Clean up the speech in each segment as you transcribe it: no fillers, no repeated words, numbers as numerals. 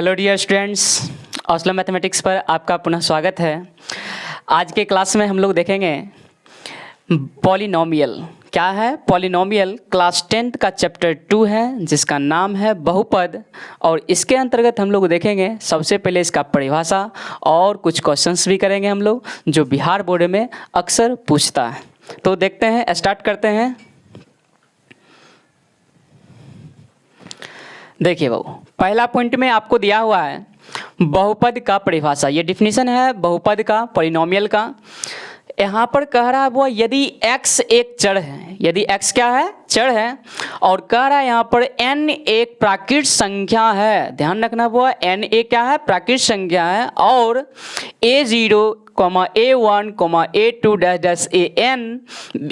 Hello dear students, ऑस्लो mathematics पर आपका पुनः स्वागत है। आज के क्लास में हम लोग देखेंगे पॉलिनोमियल। क्या है पॉलिनोमियल? क्लास 10th का चैप्टर 2 है जिसका नाम है बहुपद, और इसके अंतर्गत हम लोग देखेंगे सबसे पहले इसका परिभाषा और कुछ क्वेश्चंस भी करेंगे हम लोग जो बिहार बोर्ड में अक्सर पूछता है। तो देखते हैं, स्टार्ट करते हैं। देखिए बाबू, पहला पॉइंट में आपको दिया हुआ है बहुपद का परिभाषा। ये डिफिनीशन है बहुपद का, पॉलिनोमियल का। यहाँ पर कह रहा है वो यदि x एक चर है, यदि x क्या है? चर है, और कह रहा है यहाँ पर n एक प्राकृत संख्या है। ध्यान रखना वो n एक क्या है? प्राकृत संख्या है, और a0, a1, a2 dash an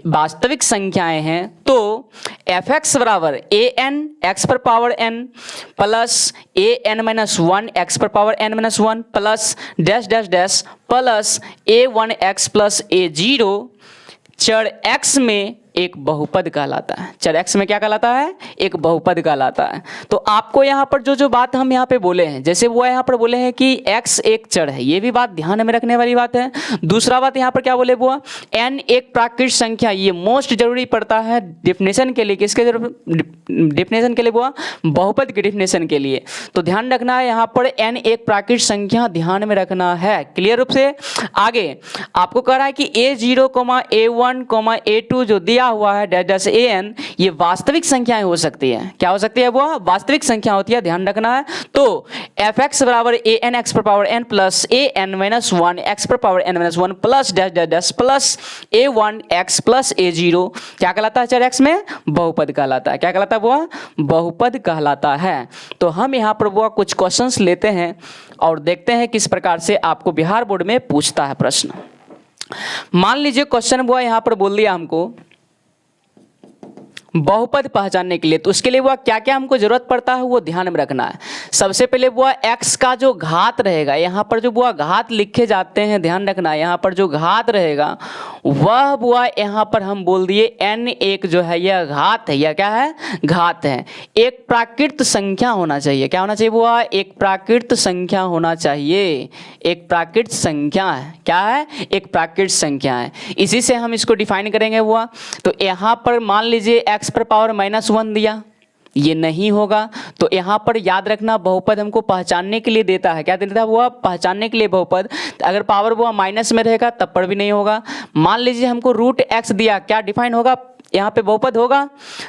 वास्तविक संख्याएं हैं। तो fx बराबर an x पर power n plus an minus 1 x पर power n minus 1 plus dash dash dash plus a1 x plus a0 चर x में एक बहुपद कहलाता है। चर x में क्या कहलाता है? एक बहुपद कहलाता है। तो आपको यहाँ पर जो बात हम यहाँ पे बोले हैं, जैसे वो यहाँ पर बोले हैं कि x एक चर है, ये भी बात ध्यान में रखने वाली बात है। दूसरा बात यहाँ पर क्या बोले वो n एक प्राकृत संख्या, ये मोस्ट जरूरी पड़ता है डिफिनेशन के लिए। किसके डिफिनेशन के लिए? वो बहुपद के डिफिनेशन के लिए। तो ध्यान रखना है यहाँ पर n एक प्राकृत संख्या ध्यान में रखना है क्लियर रूप से। आगे आपको कह रहा है कि a0, a1, a2 जो दिया हुआ है डैश an, ये वास्तविक संख्याएं हो सकती है। क्या हो सकती है? वो वास्तविक संख्या होती है, ध्यान रखना है। तो fx बराबर an x पर power n plus an minus 1 x पर power n minus 1 plus dash dash dash plus a1 x plus a0 क्या कहलाता है? चर x में बहुपद कहलाता है। क्या कहलाता है? वो बहुपद कहलाता है। तो हम यहाँ पर वो कुछ क्वेश्चंस लेते हैं और देखते हैं किस प्रकार से आपको बिहार बोर्ड में पूछता है प्रश्न। मान लीजिए क्वेश्चन वो यहाँ पर बोल दिया हमको बहुपद पहचानने के लिए, तो उसके लिए वो क्या क्या हमको जरूरत पड़ता है वो ध्यान में रखना है। सबसे पहले वो x का जो घात रहेगा, यहाँ पर जो वो घात लिखे जाते हैं, ध्यान रखना है। यहाँ पर जो घात रहेगा वह बुआ यहाँ पर हम बोल दिए n एक जो है यह घात है। यह क्या है? घात है। एक प्राकृत संख्या होना चाहिए। क्या होना चाहिए बुआ? एक प्राकृत संख्या होना चाहिए। एक प्राकृत संख्या है। क्या है? एक प्राकृत संख्या है। इसी से हम इसको डिफाइन करेंगे बुआ। तो यहाँ पर मान लीजिए x पर पावर माइनस 1 दिया, ये नहीं होगा। तो यहाँ पर याद रखना बहुपद हमको पहचानने के लिए देता है। क्या देता है वो? पहचानने के लिए बहुपद। अगर पावर वो माइनस में रहेगा तब पर भी नहीं होगा। मान लीजिए हमको रूट x दिया, क्या डिफाइन होगा? यहाँ पे बहुपद होगा?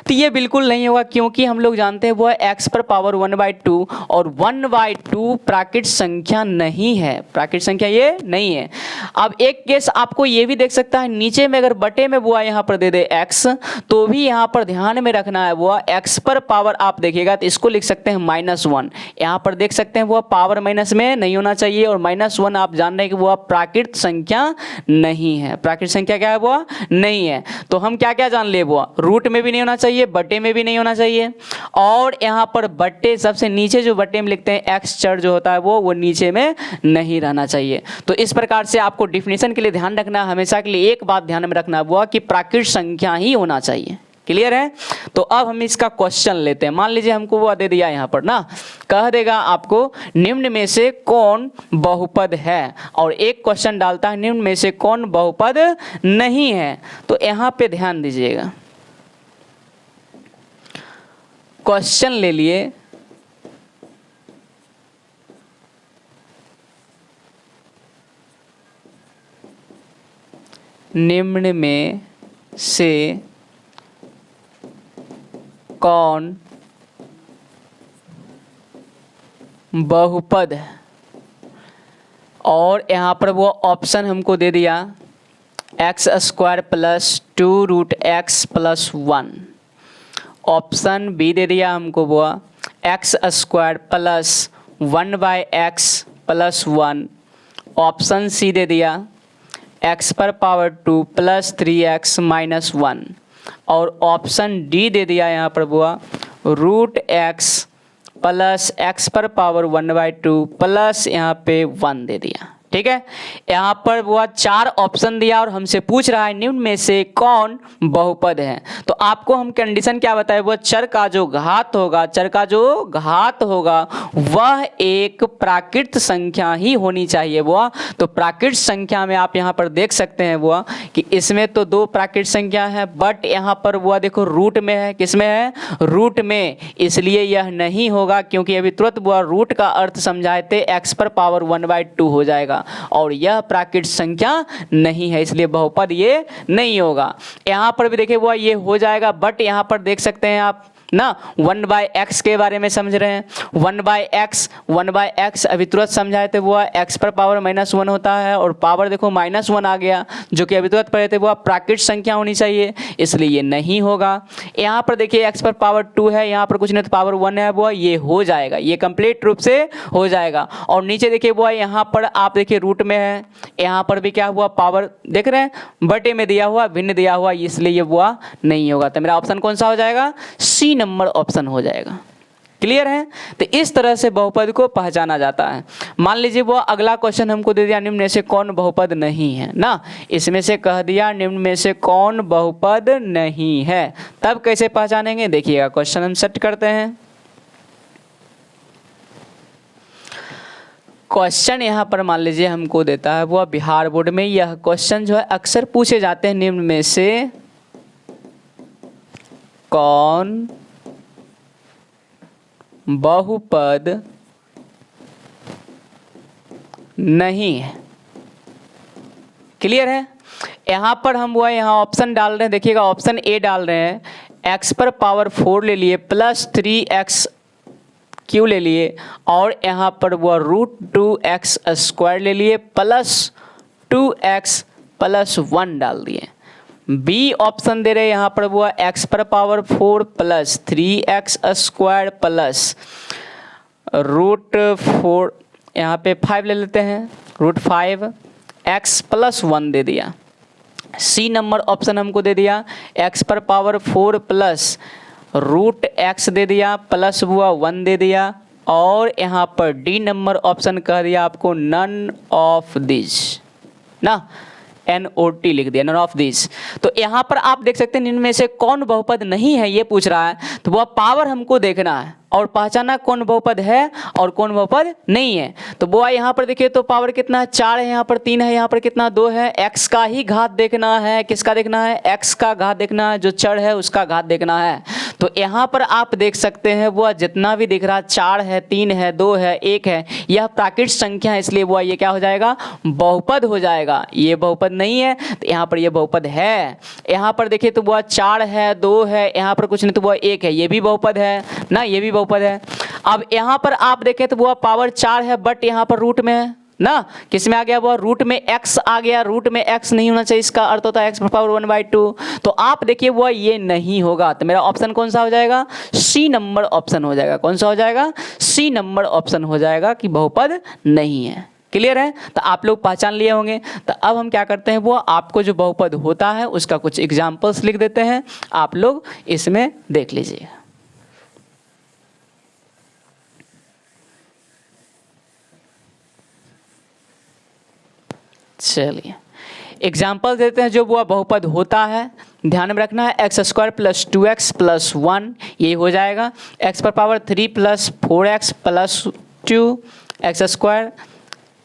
तो ये बिल्कुल नहीं होगा, क्योंकि हम लोग जानते हैं वो x पर पावर 1/2, और 1/2 प्राकृत संख्या नहीं है। प्राकृत संख्या ये नहीं है। अब एक केस आपको ये भी देख सकता है, नीचे में अगर बटे में बुआ यहाँ पर दे दे x, तो भी यहाँ पर ध्यान में रखना है बुआ x पर पावर आप देखिएगा तो इसको लिख सकते हैं -1। यहाँ पर देख सकते हैं वो पावर माइनस में नहीं होना चाहिए, और -1 आप जान रहे हैं कि वो प्राकृत संख्या नहीं है। प्राकृत संख्या क्या है? वो नहीं है। तो हम क्या क्या जान ले वो? रूट में भी नहीं होना चाहिए, बटे में भी नहीं होना चाहिए, और यहाँ पर बटे सबसे नीचे जो बटे में लिखते हैं x चर जो होता है वो नीचे में नहीं रहना चाहिए। तो इस प्रकार से आपको डिफिनेशन के लिए ध्यान रखना, हमेशा के लिए एक बात ध्यान में रखना हुआ कि प्राकृत संख्या ही होना चाहिए। क्लियर है? तो अब हम इसका क्वेश्चन लेते हैं। मान लीजिए हमको वो दे दिया यहाँ पर ना, कह देगा आपको निम्न में से कौन बहुपद है, और एक क्वेश्चन डालता है निम्न में से कौन बहुपद नहीं है। तो यहाँ पे ध्यान दीजिएगा, क्वेश्चन ले लिए निम्न में से कौन बहुपद है, और यहाँ पर वो ऑप्शन हमको दे दिया x² plus 2 root x plus 1। Option B दे दिया हमको वो x² plus 1/x plus 1। Option C दे दिया x पर पावर 2 प्लस 3x माइनस 1, और ऑप्शन डी दे दिया यहाँ पर बुआ रूट x प्लस x पर पावर 1/2 प्लस यहाँ पे 1 दे दिया। ठीक है। यहाँ पर वो 4 ऑप्शन दिया और हमसे पूछ रहा है निम्न में से कौन बहुपद है। तो आपको हम कंडीशन क्या बताए, वो चर का जो घात होगा, चर का जो घात होगा वह एक प्राकृत संख्या ही होनी चाहिए। वो तो प्राकृत संख्या में आप यहाँ पर देख सकते हैं वो कि इसमें तो 2 प्राकृत संख्या है, बट यहाँ पर वो देखो रूट में है। किसमें है? रूट में। इसलिए यह नहीं होगा, क्योंकि अभी तुरंत वो रूट का अर्थ समझाए थे, x पर पावर 1/2 हो जाएगा और यह प्राकृत संख्या नहीं है, इसलिए बहुपद ये नहीं होगा। यहां पर भी देखिए वो ये हो जाएगा, बट यहां पर देख सकते हैं आप ना 1/x के बारे में समझ रहे हैं। 1/x अभी तुरंत समझाए थे, वो x पर पावर -1 होता है और पावर देखो -1 आ गया, जो कि अभी तुरंत पढ़े थे, वो प्राकृत संख्या होनी चाहिए, इसलिए ये नहीं होगा। यहाँ पर देखिए x पर पावर 2 है, यहाँ पर कुछ नहीं तो पावर 1 है, वो ये हो जाएगा, ये कंप्लीट रूप से हो जाएगा। और नीचे देखिए वो यहाँ पर आप देखिए रूट में है, यहाँ पर भी क्या हुआ, पावर देख रहे हैं, बटे में दिया हुआ, भिन्न दिया हुआ, इसलिए ये वो नहीं होगा। तो मेरा ऑप्शन कौन सा हो जाएगा? सी नंबर ऑप्शन हो जाएगा। क्लियर है? तो इस तरह से बहुपद को पहचाना जाता है। मान लीजिए वो अगला क्वेश्चन हमको दे दिया निम्न में से कौन बहुपद नहीं है ना, इसमें से कह दिया निम्न में से कौन बहुपद नहीं है, तब कैसे पहचानेंगे देखिएगा। क्वेश्चन हम सेट करते हैं। क्वेश्चन यहाँ पर मान लीजिए हमको देता है वो बिहार बोर्ड में, यह क्वेश्चन जो है अक्सर पूछे जाते हैं, निम्न में से कौन बहुपद नहीं है। क्लियर है? यहां पर हम वो यहाँ ऑप्शन डाल रहे हैं, देखिएगा ऑप्शन ए डाल रहे हैं, x पर पावर 4 ले लिए प्लस 3x क्यू ले लिए और यहाँ पर वो √2x² ले लिए प्लस 2x + 1 डाल दिए। बी ऑप्शन दे रहे हैं यहाँ पर वो x पर पावर 4 प्लस 3x² प्लस √4, यहाँ पे 5 ले लेते हैं, √5x + 1 दे दिया। सी नंबर ऑप्शन हमको दे दिया x पर पावर 4 प्लस √x दे दिया प्लस वो 1 दे दिया, और यहाँ पर डी नंबर ऑप्शन कह दिया आपको नन ऑफ दिस ना, NOT लिख दिया, नन ऑफ दिस। तो यहाँ पर आप देख सकते हैं इनमें से कौन बहुपद नहीं है ये पूछ रहा है, तो वह पावर हमको देखना है और पहचाना कौन बहुपद है और कौन बहुपद नहीं है। तो वो यहाँ पर देखिए तो पावर कितना है, 4 है, यहाँ पर 3 है, यहाँ पर कितना 2 है। x का ही घात देखना है, किसका देखना है? x का घात देखना है, जो चर है उसका घात देखना है। तो यहाँ पर आप देख सकते हैं वो जितना भी दिख रहा है 4 है, 3 है, 2 है, 1 है, यह प्राकृत संख्या है, इसलिए वो ये क्या हो जाएगा? बहुपद हो जाएगा। ये बहुपद नहीं है तो यहाँ पर ये बहुपद है। यहाँ पर देखिए तो वो 4 है, 2 है, यहाँ पर कुछ नहीं तो वो 1 है, ये भी बहुपद है ना, ये भी बहुपद है। अब यहाँ पर आप देखें तो वो पावर 4 है, बट यहाँ पर रूट में है ना, किस में आ गया? वो रूट में x आ गया, रूट में x नहीं होना चाहिए, इसका अर्थ होता है x पर पावर 1/2। तो आप देखिए वो ये नहीं होगा, तो मेरा ऑप्शन कौन सा हो जाएगा? सी नंबर ऑप्शन हो जाएगा। कौन सा हो जाएगा? सी नंबर ऑप्शन हो जाएगा कि बहुपद नहीं है। क्लियर है? तो आप लोग पहचान लिए होंगे। तो अब हम क्या करते हैं, वो आपको जो बहुपद होता है उसका कुछ एग्जाम्पल्स लिख देते हैं, आप लोग इसमें देख लीजिए। चलिए एग्जाम्पल देते हैं जो वो बहुपद होता है, ध्यान में रखना है। x² + 2x + 1 ये हो जाएगा, x पर पावर 3 + 4x + 2x²,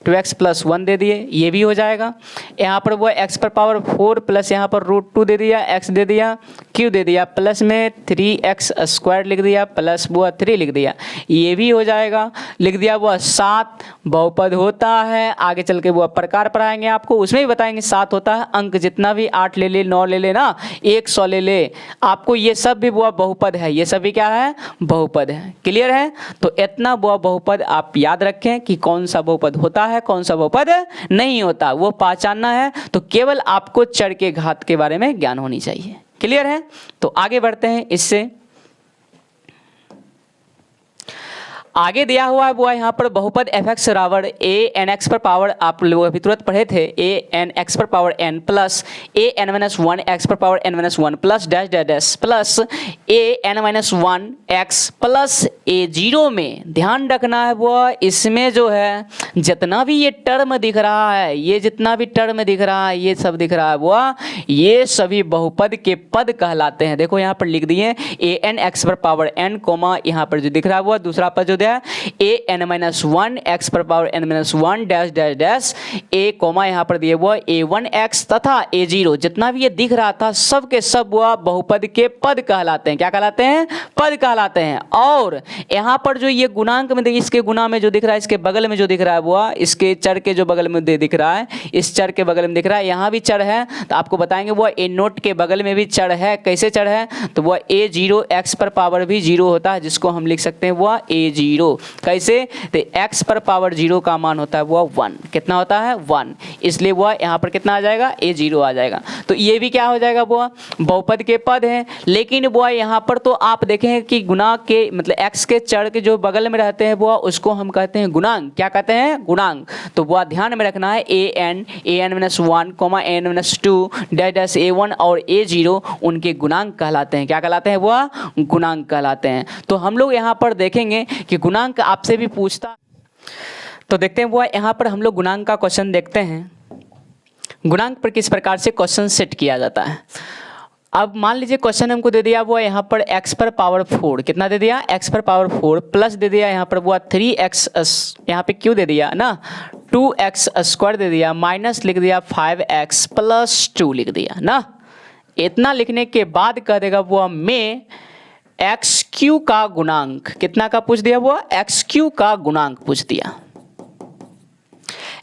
2x + 1 दे दिए, ये भी हो जाएगा। यहाँ पर वो x पर पावर 4 प्लस यहाँ पर √2 दे दिया, x दे दिया, q दे दिया, प्लस में 3x² लिख दिया, प्लस वो 3 लिख दिया, ये भी हो जाएगा। लिख दिया वो 7 बहुपद होता है। आगे चल के वो प्रकार पढ़ाएंगे आपको, उसमें भी बताएंगे 7 होता है। अंक जितना भी 8 ले ले, 9 ले ले ना, 100 ले ले, आपको ये सब भी वो बहुपद है, ये सब भी क्या है? बहुपद है। क्लियर है? तो इतना वो बहुपद आप याद रखें कि कौन सा बहुपद होता है, कौन सा बहुपद नहीं होता, वो पहचानना है। तो केवल आपको चर के घात के बारे में ज्ञान होनी चाहिए। क्लियर है? तो आगे बढ़ते हैं इससे। आगे दिया हुआ है वो यहाँ पर बहुपद एफ एक्स बराबर ए एन एक्स पर पावर, आप लोग अभी तुरंत पढ़े थे, ए एन एक्स पर power N plus A N minus one X पर power N minus one plus dash dash dash plus A N minus one X plus A zero में ध्यान रखना है वो इसमें जो है जितना भी ये टर्म दिख रहा है, ये जितना भी टर्म दिख रहा है, ये सब दिख रहा है वो ये सभी बहुपद के पद कहलाते हैं। देखो यहाँ पर लिख दिए ए एन एक्स पर पावर एन कोमा यहाँ पर जो दिख रहा है वो दूसरा पद जो दिया है A N minus one X पर power N minus one dash dash dash A comma यहाँ पर दिए वो ए वन एक्स तथा ए जीरो, जितना भी ये दिख रहा था सब के सब वह बहुपद के पद कहलाते हैं। क्या कहलाते हैं? पद कहलाते हैं। और यहाँ पर जो ये गुणांक में देखिए, इसके गुणा में जो दिख रहा है, इसके बगल में जो दिख रहा है वो इसके चर के जो बगल में दिख रहा है, इस चर के बगल में दिख रहा है, यहाँ भी चर है तो आपको बताएंगे वो ए नोट के बगल में भी चर है। कैसे चर है? तो वह ए जीरो एक्स पर पावर भी जीरो होता है, जिसको हम लिख सकते हैं वह ए जीरो। कैसे? तो एक्स पर पावर जीरो का मान होता है वह वन। कितना होता है? वन। इसलिए वह यहाँ पर कितना आ जाएगा? ए जीरो आ जाएगा। तो ये भी क्या हो जाएगा? वह बहुपद के पद हैं। लेकिन वह यहाँ पर तो आप देखें कि गुणा के मतलब एक्स के चर के जो बगल में रहते हैं वह उसको हम कहते हैं गुणांक। क्या कहते हैं? गुणांक। तो वह ध्यान में रखना है A N minus one comma N minus two dash dash A one और ए जीरो उनके गुणांक कहलाते हैं। क्या कहलाते हैं? वह गुणांक कहलाते हैं। तो हम लोग यहाँ पर देखेंगे कि गुणांक आपसे भी पूछता, तो देखते हैं वो यहाँ पर हम लोग गुणांक का क्वेश्चन देखते हैं। गुणांक पर किस प्रकार से क्वेश्चन सेट किया जाता है। अब मान लीजिए क्वेश्चन हमको दे दिया वो यहाँ पर x पर पावर 4, कितना दे दिया? x पर पावर 4 प्लस दे दिया यहाँ पर वो 3x, यहाँ पे क्यों दे दिया ना 2x स्क्वायर दे दिया, माइनस लिख दिया 5x प्लस 2 लिख दिया ना। इतना लिखने के बाद कह देगा वो में एक्स क्यू का गुणांक, कितना का पूछ दिया? वो एक्स क्यू का गुणांक पूछ दिया।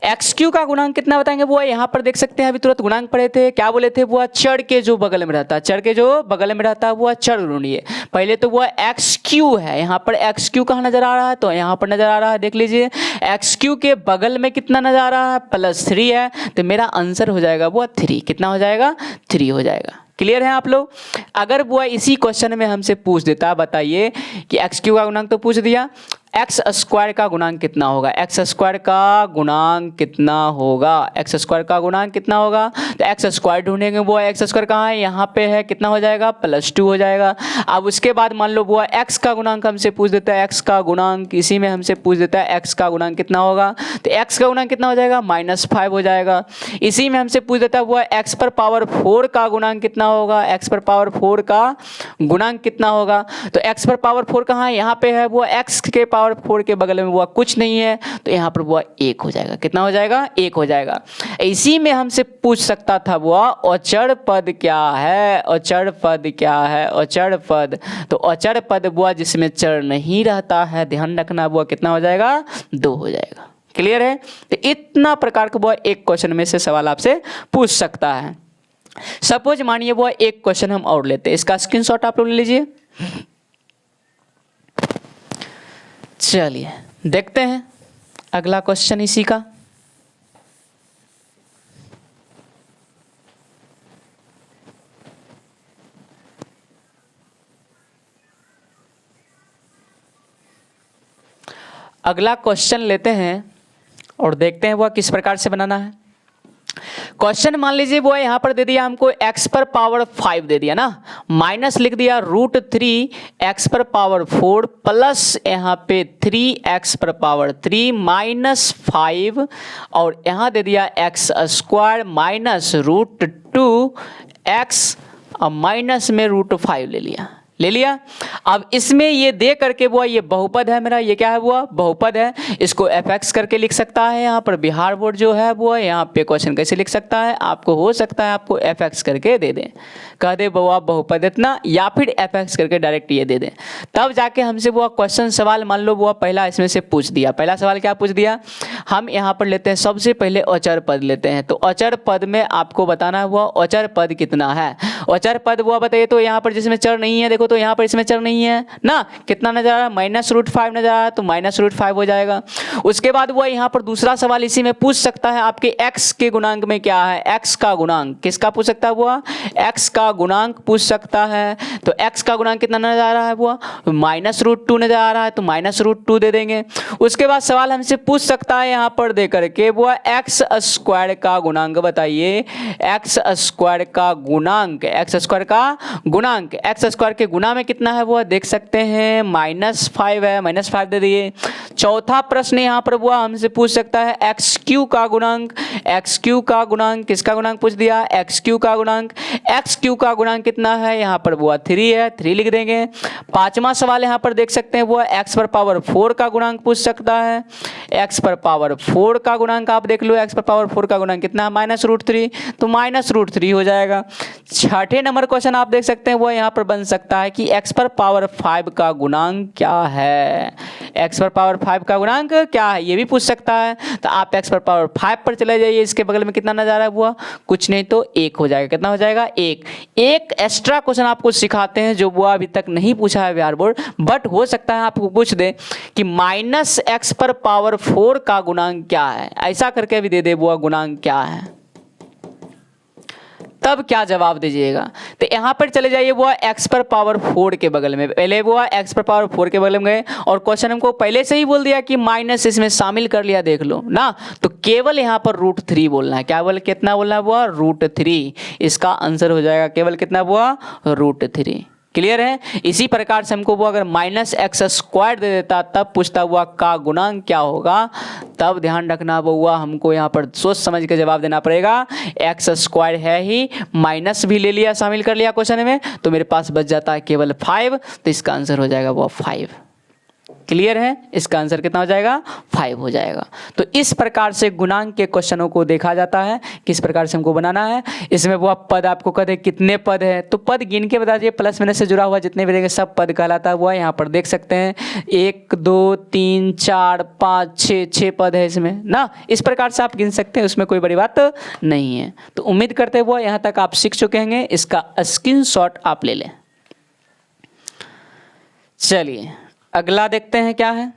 एक्स क्यू का गुणांक कितना बताएंगे? वो यहाँ पर देख सकते हैं, अभी तुरंत गुणांक पढ़े थे, क्या बोले थे? वो चर के जो बगल में रहता है, चर के जो बगल में रहता है वो चर ढूंढिए। पहले तो वो एक्स क्यू है, यहाँ पर एक्स क्यू कहाँ नजर आ रहा है? तो यहाँ पर नजर आ रहा है, देख लीजिए एक्स क्यू के बगल में कितना नजर आ रहा है? +3 है। तो मेरा आंसर हो जाएगा वो 3। कितना हो जाएगा? 3 हो जाएगा। क्लियर है आप लोग? अगर वो इसी क्वेश्चन में हमसे पूछ देता, बताइए कि एक्स क्यू का गुणांक तो पूछ दिया, एक्स स्क्वायर का गुणांक कितना होगा? एक्स स्क्वायर का गुणांक कितना होगा? एक्स स्क्वायर का गुणांक कितना होगा? तो एक्स स्क्वायर ढूंढेंगे, वो एक्स स्क्वायर कहाँ है? यहाँ पे है, कितना हो जाएगा? +2 हो जाएगा। अब उसके बाद मान लो वो एक्स का गुणांक हमसे पूछ देता है, एक्स का गुणांक इसी में हमसे पूछ देता है, एक्स का गुणांक कितना होगा? तो एक्स का गुणांक कितना हो जाएगा? -5 हो जाएगा। इसी में हमसे पूछ देता है वो एक्स पर पावर 4 का गुणांक कितना होगा? एक्स पर पावर 4 का गुणांक कितना होगा? तो एक्स पर पावर 4 कहाँ है? यहाँ पे है, वो एक्स के पावर 4 के बगल में वो कुछ नहीं है, तो यहाँ पर वो 1 हो जाएगा। कितना हो जाएगा? 1 हो जाएगा। इसी में हमसे पूछ सकता था वो अचर पद क्या है? अचर पद क्या है? अचर पद, तो अचर पद वो जिसमें चर नहीं रहता है, ध्यान रखना, वो कितना हो जाएगा? 2 हो जाएगा। क्लियर है? तो इतना प्रकार का वो एक क्वेश्चन में से सवाल आपसे पूछ सकता है। सपोज मानिए वो एक क्वेश्चन हम और लेते हैं, इसका स्क्रीनशॉट आप लोग ले लीजिए। चलिए देखते हैं अगला क्वेश्चन इसी का। अगला क्वेश्चन लेते हैं और देखते हैं वह किस प्रकार से बनाना है। क्वेश्चन मान लीजिए वो यहाँ पर दे दिया हमको x पर पावर 5 दे दिया ना, माइनस लिख दिया √3 x पर पावर 4 प्लस यहाँ पे 3x पर पावर 3 माइनस 5 और यहाँ दे दिया x square minus √2 x minus में √5 ले लिया। अब इसमें ये दे करके वो ये बहुपद है मेरा, ये क्या है? वो बहुपद है, इसको fx करके लिख सकता है। यहाँ पर बिहार बोर्ड जो है वो यहाँ पे क्वेश्चन कैसे लिख सकता है? आपको हो सकता है आपको fx करके दे दें, कह दे वो बहुपद इतना, या फिर fx करके डायरेक्ट ये दे दें, तब जाके हमसे वो क्वेश्चन सवाल मान लो वो पहला इसमें से पूछ दिया। पहला सवाल क्या पूछ दिया? हम यहाँ पर लेते हैं सबसे पहले अचर पद लेते हैं। तो अचर पद में आपको बताना है वो अचर पद कितना है। अचर पद वो बताइए, तो यहाँ पर जिसमें चर नहीं है देखो, तो यहाँ पर इसमें चर नहीं है ना, कितना नजर आ रहा है, -√5 नजर आ रहा है, तो -√5 हो जाएगा। उसके बाद वो यहाँ पर दूसरा सवाल इसी में पूछ सकता है आपके x के गुणांक में क्या है, x का गुणांक किसका पूछ सकता है, वो x का गुणांक पूछ सकता है। तो x का गुणांक कितना नजर आ रहा है, वो -√2 नजर आ रहा है, तो -√2 दे देंगे। उसके बाद सवाल हमसे पूछ सकता है यहाँ पर दे करके वो x² का गुणांक बताइए, x² का गुणांक, x² के गुणा में कितना है वो देख सकते हैं, -5 है, -5 दे दिए। चौथा प्रश्न यहाँ पर वो हमसे पूछ सकता है xq का गुणांक, xq का गुणांक किसका गुणांक पूछ दिया, xq का गुणांक, xq का गुणांक कितना है, यहाँ पर वो 3 है, 3 लिख देंगे। पांचवा सवाल यहाँ पर देख सकते हैं वो x⁴ का गुणांक पूछ सकता है, x⁴ का गुणांक आप देख लो, x⁴ का गुणांक कितना है, -√3, तो -√3 हो जाएगा। छठे नंबर क्वेश्चन आप देख सकते हैं वो यहाँ पर बन सकता है कि x⁵ का गुणांक क्या है, x⁵ का गुणांक क्या है ये भी पूछ सकता है। तो आप x⁵ पर चले जाइए, इसके बगल में कितना नजर आ रहा है वो कुछ नहीं तो 1 हो जाएगा, कितना हो जाएगा 1। एक एक्स्ट्रा क्वेश्चन आपको सिखाते हैं जो वो अभी तक नहीं पूछा है बिहार बोर्ड, बट हो सकता है आपको पूछ दे कि -x⁴ का गुणांक क्या है, ऐसा करके भी दे दे वो गुणांक क्या है, तब क्या जवाब दीजिएगा। तो यहाँ पर चले जाइए वो x⁴ के बगल में, पहले वो x⁴ के बगल में गए और क्वेश्चन हमको पहले से ही बोल दिया कि माइनस इसमें शामिल कर लिया, देख लो ना, तो केवल यहाँ पर √3 बोलना है, क्या बोल कितना बोलना है वो √3, इसका आंसर हो जाएगा केवल कितना हुआ √3। क्लियर है। इसी प्रकार से हमको वो अगर -x² दे देता तब पूछता हुआ का गुणांक क्या होगा, तब ध्यान रखना हुआ हमको यहाँ पर सोच समझ के जवाब देना पड़ेगा। x² है ही, माइनस भी ले लिया, शामिल कर लिया क्वेश्चन में, तो मेरे पास बच जाता है केवल 5, तो इसका आंसर हो जाएगा वो 5। क्लियर है, इसका आंसर कितना हो जाएगा 5 हो जाएगा। तो इस प्रकार से गुणांक के क्वेश्चनों को देखा जाता है, किस प्रकार से हमको बनाना है। इसमें वो पद आपको कहते हैं कितने पद है, तो पद गिन के बता दीजिए, प्लस माइनस से जुड़ा हुआ जितने भी रहेंगे सब पद कहलाता हुआ। यहाँ पर देख सकते हैं 1 2 3 4 5 6 पद है इसमें ना, इस प्रकार से आप गिन सकते हैं, उसमें कोई बड़ी बात नहीं है। तो उम्मीद करते हुए यहाँ तक आप सीख चुके होंगे, इसका स्क्रीनशॉट आप ले लें। चलिए अगला देखते हैं क्या है।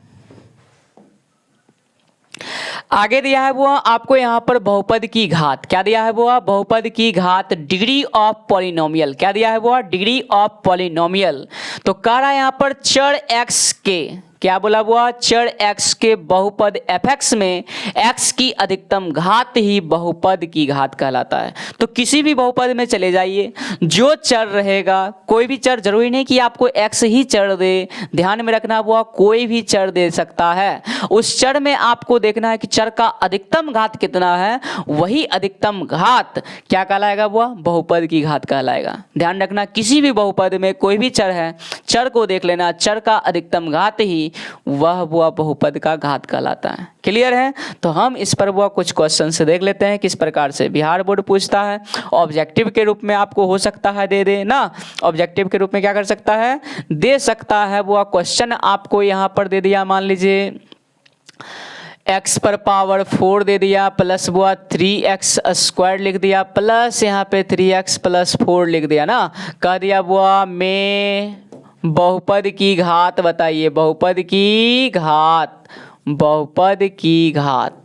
आगे दिया है वो आपको यहाँ पर बहुपद की घात, क्या दिया है वो बहुपद की घात, डिग्री ऑफ पॉलिनोमियल, क्या दिया है वो डिग्री ऑफ पॉलिनोमियल। तो कह रहा है यहाँ पर चर x के, क्या बोला हुआ, चर x के बहुपद fx में x की अधिकतम घात ही बहुपद की घात कहलाता है। तो किसी भी बहुपद में चले जाइए, जो चर रहेगा, कोई भी चर, जरूरी नहीं कि आपको x ही चर दे, ध्यान में रखना हुआ कोई भी चर दे सकता है। उस चर में आपको देखना है कि चर का अधिकतम घात कितना है, वही अधिकतम घात क्या कहलाएगा, वो बहुपद की घात कहलाएगा। ध्यान रखना किसी भी बहुपद में कोई भी चर है, चर को देख लेना, चर का अधिकतम घात ही वह बहुपद का घात कहलाता है। क्लियर है। तो हम इस पर वह कुछ क्वेश्चन से देख लेते हैं किस प्रकार से बिहार बोर्ड पूछता है। ऑब्जेक्टिव के रूप में आपको हो सकता है दे दे ना, ऑब्जेक्टिव के रूप में क्या कर सकता है, दे सकता है। वह क्वेश्चन आपको यहाँ पर दे दिया, मान लीजिए x⁴ दे दिया, प्लस वो 3x² लिख दिया, प्लस यहाँ पे 3x+4 लिख दिया ना, कह दिया वो में बहुपद की घात बताइए, बहुपद की घात, बहुपद की घात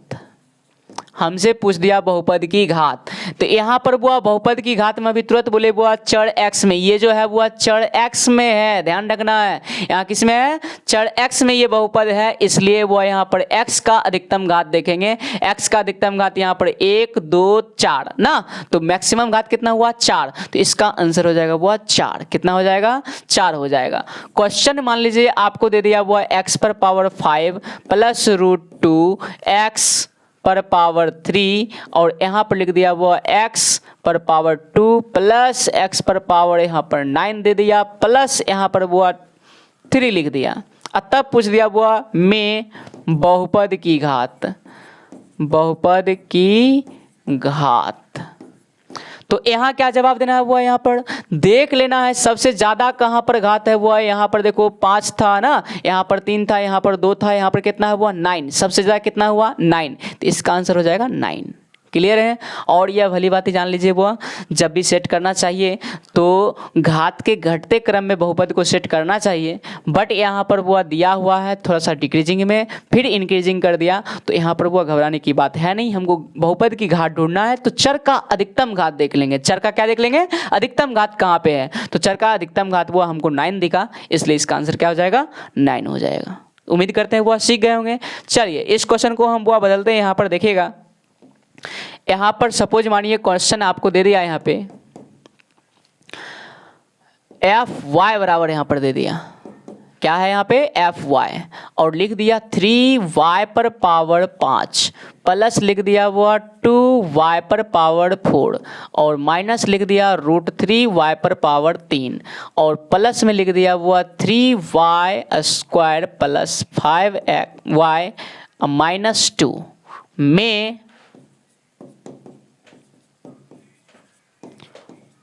हमसे पूछ दिया बहुपद की घात। तो यहाँ पर वो बहुपद की घात में अभी तुरंत बोले वो चर x में, ये जो है वो चर x में है, ध्यान रखना है, यहाँ किस में है, चर x में ये बहुपद है, इसलिए वो यहाँ पर x का अधिकतम घात देखेंगे। x का अधिकतम घात यहाँ पर 1 2 4 ना, तो मैक्सिमम घात कितना हुआ 4, तो इसका आंसर हो जाएगा वो 4। कितना हो जाएगा 4 हो जाएगा। क्वेश्चन मान लीजिए आपको दे दिया वो x⁵ प्लस √2x⁻³ और यहाँ पर लिख दिया वो x⁻² प्लस x⁻ यहाँ पर 9 दे दिया, प्लस यहाँ पर वो 3 लिख दिया, तब पूछ दिया वो में बहुपद की घात, बहुपद की घात। तो यहाँ क्या जवाब देना है, वो यहाँ पर देख लेना है सबसे ज्यादा कहाँ पर घात है, वो यहाँ पर देखो 5 था ना, यहाँ पर 3 था, यहाँ पर 2 था, यहाँ पर कितना है वो 9, सबसे ज्यादा कितना हुआ 9, तो इसका आंसर हो जाएगा 9। क्लियर है। और यह भली बात ही जान लीजिए बुआ, जब भी सेट करना चाहिए तो घात के घटते क्रम में बहुपद को सेट करना चाहिए, बट यहाँ पर बुआ दिया हुआ है थोड़ा सा डिक्रीजिंग में, फिर इंक्रीजिंग कर दिया, तो यहाँ पर बुआ घबराने की बात है नहीं। हमको बहुपद की घात ढूंढना है तो चर का अधिकतम घात देख लेंगे। चर का क्या देख लेंगे? अधिकतम घात कहाँ पे है, तो चर का अधिकतम घात बुआ हमको 9 दिखा, इसलिए इसका आंसर क्या हो जाएगा? 9 हो जाएगा। उम्मीद करते हैं बुआ सीख गए होंगे। चलिए इस क्वेश्चन को हम बुआ बदलते हैं। यहाँ पर देखिएगा, यहाँ पर सपोज मानिए क्वेश्चन आपको दे दिया, यहाँ पे एफ वाई बराबर यहाँ पर दे दिया, क्या है यहाँ पे? एफ वाई, और लिख दिया 3y पर पावर 5 प्लस लिख दिया हुआ 2y पर पावर 4 और माइनस लिख दिया √3y पर पावर 3 और प्लस में लिख दिया हुआ 3y² प्लस 5y माइनस 2 में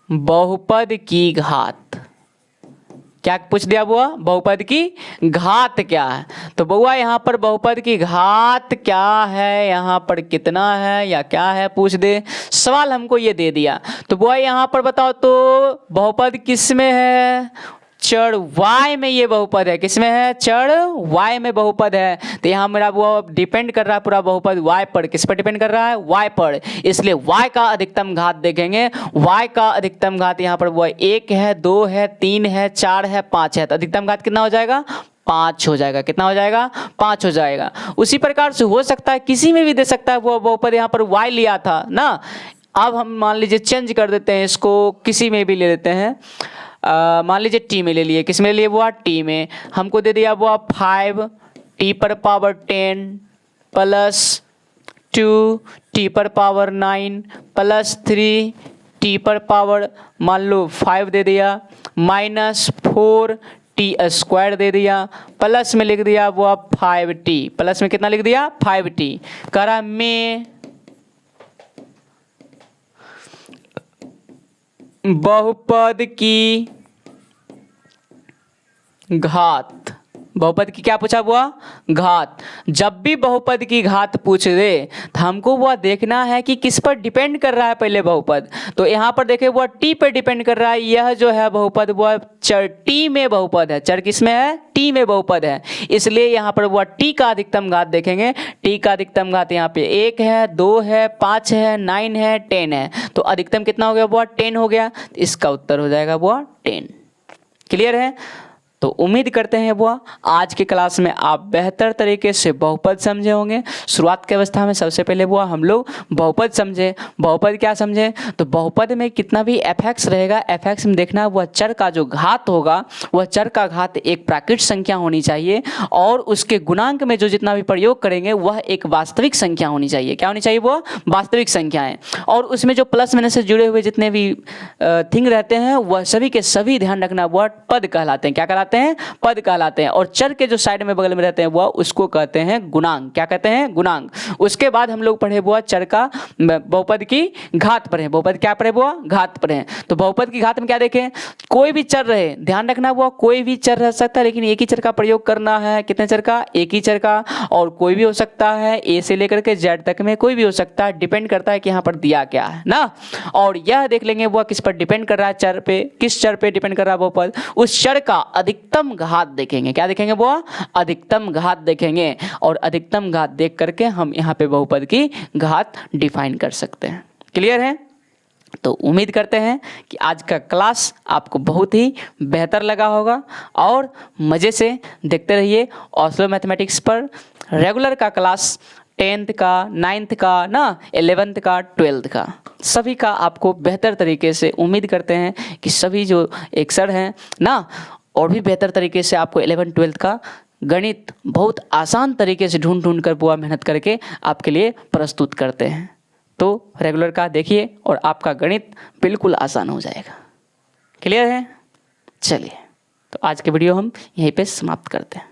बहुपद की घात। क्या पूछ दिया बुआ? बहुपद की घात क्या है। तो बुआ यहाँ पर बहुपद की घात क्या है, यहाँ पर कितना है या क्या है पूछ दे, सवाल हमको ये दे दिया। तो बुआ यहाँ पर बताओ तो बहुपद किस में है? चर y में ये बहुपद है। किस में है? चर y में बहुपद है। तो यहाँ मेरा वो डिपेंड कर रहा है पूरा बहुपद y पर। किस पर डिपेंड कर रहा है? y पर। इसलिए y का अधिकतम घात देखेंगे। y का अधिकतम घात यहाँ पर वो 1 है, 2 है, 3 है, 4 है, 5 है। तो अधिकतम घात कितना हो जाएगा? 5 हो जाएगा। कितना हो जाएगा? 5 हो जाएगा। उसी प्रकार से हो सकता है किसी में भी दे सकता है वो बहुपद, यहाँ पर y लिया था ना, अब हम मान लीजिए चेंज कर देते हैं इसको, किसी में भी ले लेते हैं। मान लीजिए टी में ले लिए। किस में ले लिए बुआ? टी में। हमको दे दिया बुआ 5 टी पर पावर 10 प्लस 2 टी पर पावर 9 प्लस 3 टी पर पावर मान लो 5 दे दिया माइनस 4 t² दे दिया प्लस में लिख दिया बुआ 5t। प्लस में कितना लिख दिया? 5t। करा में बहुपद की घात। बहुपद की क्या पूछा बुआ? घात। जब भी बहुपद की घात पूछ दे तो हमको वो देखना है कि किस पर डिपेंड कर रहा है पहले बहुपद। तो यहाँ पर देखे वो टी पर डिपेंड कर रहा है। यह जो है बहुपद वो चर टी में बहुपद है। चर किस में है? टी में बहुपद है। इसलिए यहाँ पर वो टी का अधिकतम घात देखेंगे। टी का अधिकतम घात यहाँ पे 1 है, 2 है, 5 है, 9 है, 10 है। तो अधिकतम कितना हो गया बुआ? 10 हो गया। इसका उत्तर हो जाएगा बुआ 10। क्लियर है। तो उम्मीद करते हैं बुआ आज की क्लास में आप बेहतर तरीके से बहुपद समझे होंगे। शुरुआत की अवस्था में सबसे पहले बुआ हम लोग बहुपद समझे। बहुपद क्या समझे? तो बहुपद में कितना भी f(x) रहेगा, f(x) में देखना वह चर का जो घात होगा वह चर का घात एक प्राकृत संख्या होनी चाहिए और उसके गुणांक में जो जितना भी प्रयोग करेंगे वह एक वास्तविक संख्या होनी चाहिए। क्या होनी चाहिए वो? वास्तविक संख्याएं। और उसमें जो प्लस माइनस से जुड़े हुए जितने भी थिंग रहते हैं वह सभी के सभी ध्यान रखना वह पद कहलाते हैं। क्या कहलाते हैं? पद कहलाते हैं। और चर के जो साइड में बगल में रहते हैं वह उसको कहते हैं गुणांक। क्या कहते हैं? गुणांक। उसके बाद हम लोग पढ़े बुआ चर का बहुपद की घात पढ़े। बहुपद क्या पढ़े बुआ? घात पढ़े। तो बहुपद की घात में क्या देखें? कोई भी चर रहे, ध्यान रखना बुआ कोई भी चर रह सकता है लेकिन एक ही चर का प्रयोग करना है। कितने चर का? एक ही चर का। और कोई भी हो सकता है, ए से लेकर के जेड तक में कोई भी हो सकता है। डिपेंड करता है कि यहाँ पर दिया क्या है ना। और यह देख लेंगे बुआ किस पर डिपेंड कर रहा है? चर पे। किस चर पे डिपेंड कर रहा है बहुपद? उस चर का अधिकतम घात देखेंगे। क्या देखेंगे बुआ? अधिकतम घात देखेंगे। और अधिकतम घात देख करके हम यहाँ पे बहुपद की घात डिफाइन कर सकते हैं। क्लियर है। तो उम्मीद करते हैं कि आज का क्लास आपको बहुत ही बेहतर लगा होगा और मज़े से देखते रहिए ओस्लो मैथमेटिक्स पर। रेगुलर का क्लास 10th का, 9th का ना, 11th का, 12th का, सभी का आपको बेहतर तरीके से उम्मीद करते हैं कि सभी जो एक सर हैं ना और भी बेहतर तरीके से आपको 11th 12th का गणित बहुत आसान तरीके से ढूंढ कर बुआ मेहनत करके आपके लिए प्रस्तुत करते हैं। तो रेगुलर का देखिए और आपका गणित बिल्कुल आसान हो जाएगा। क्लियर है। चलिए तो आज के वीडियो हम यहीं पे समाप्त करते हैं।